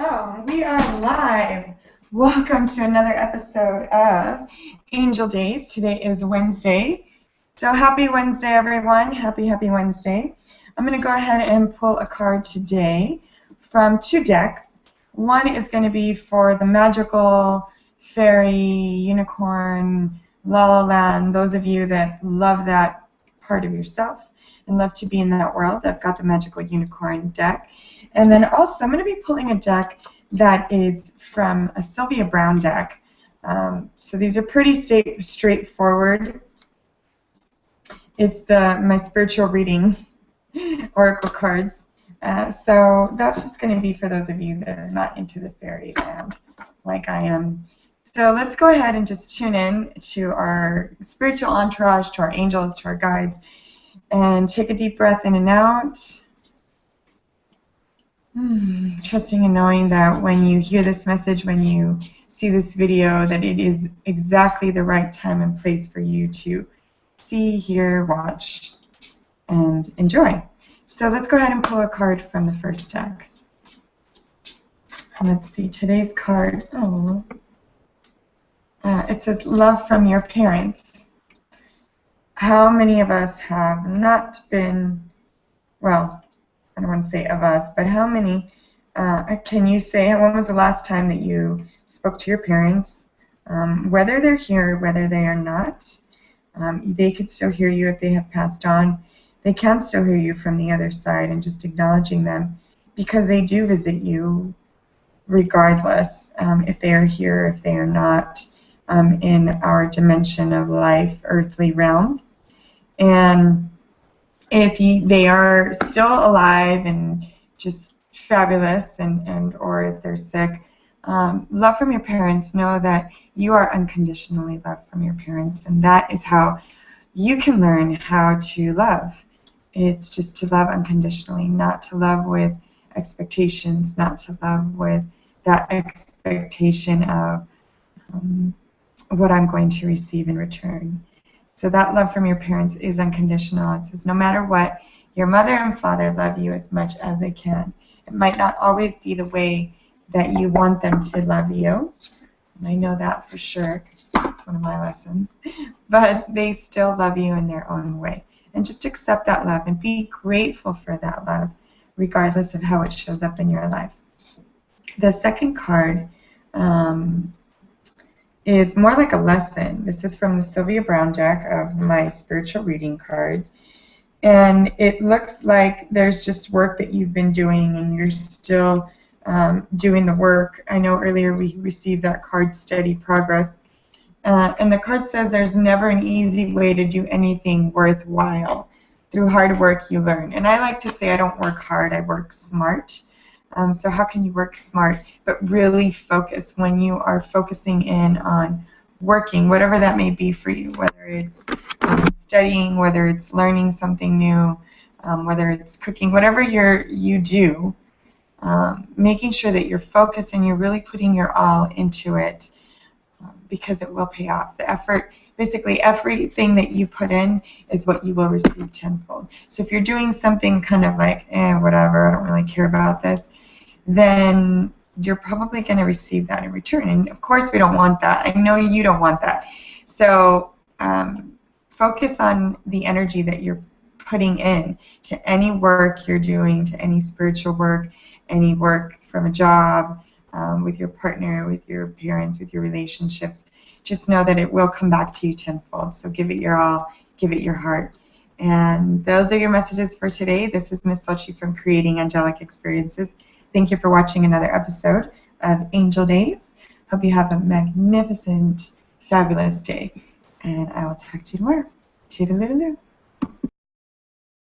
Oh, we are live. Welcome to another episode of Angel Days. Today is Wednesday. So happy Wednesday, everyone. Happy Wednesday. I'm going to go ahead and pull a card today from two decks. One is going to be for the magical, fairy, unicorn, la la land, those of you that love that part of yourself and love to be in that world. I've got the magical unicorn deck. And then also I'm going to be pulling a deck that is from a Sylvia Browne deck. So these are pretty straightforward. It's my spiritual reading oracle cards. So that's just going to be for those of you that are not into the fairy land like I am. So let's go ahead and just tune in to our spiritual entourage, to our angels, to our guides, and take a deep breath in and out. Trusting and knowing that when you hear this message, when you see this video, that it is exactly the right time and place for you to see, hear, watch, and enjoy. So let's go ahead and pull a card from the first deck. Let's see, today's card, it says, love from your parents. How many of us have not been, well, I don't want to say of us, but how many, can you say, when was the last time that you spoke to your parents, whether they're here, whether they are not? They could still hear you if they have passed on. They can still hear you from the other side, and just acknowledging them, because they do visit you regardless, if they are here, if they are not, in our dimension of life, earthly realm. And if they are still alive and just fabulous, and or if they're sick, love from your parents, know that you are unconditionally loved from your parents, and that is how you can learn how to love. It's just to love unconditionally, not to love with expectations, not to love with that expectation of what I'm going to receive in return. So that love from your parents is unconditional. It says no matter what, your mother and father love you as much as they can. It might not always be the way that you want them to love you. And I know that for sure, because it's one of my lessons. But they still love you in their own way. And just accept that love and be grateful for that love, regardless of how it shows up in your life. The second card is more like a lesson. This is from the Sylvia Browne deck of my spiritual reading cards. And it looks like there's just work that you've been doing, and you're still doing the work. I know earlier we received that card, Steady Progress. And the card says there's never an easy way to do anything worthwhile. Through hard work you learn. And I like to say I don't work hard, I work smart. So how can you work smart, but really focus when you are focusing in on working, whatever that may be for you, whether it's studying, whether it's learning something new, whether it's cooking, whatever you do, making sure that you're focused and you're really putting your all into it, because it will pay off. The effort, basically everything that you put in is what you will receive tenfold. So if you're doing something kind of like, whatever, I don't really care about this, then you're probably going to receive that in return. And of course we don't want that. I know you don't want that. So focus on the energy that you're putting in to any work you're doing, to any spiritual work, any work from a job, with your partner, with your parents, with your relationships. Just know that it will come back to you tenfold. So give it your all, give it your heart. And those are your messages for today. This is Miss Sochi from Creating Angelic Experiences. Thank you for watching another episode of Angel Days. Hope you have a magnificent, fabulous day. And I will talk to you tomorrow. Toodaloo.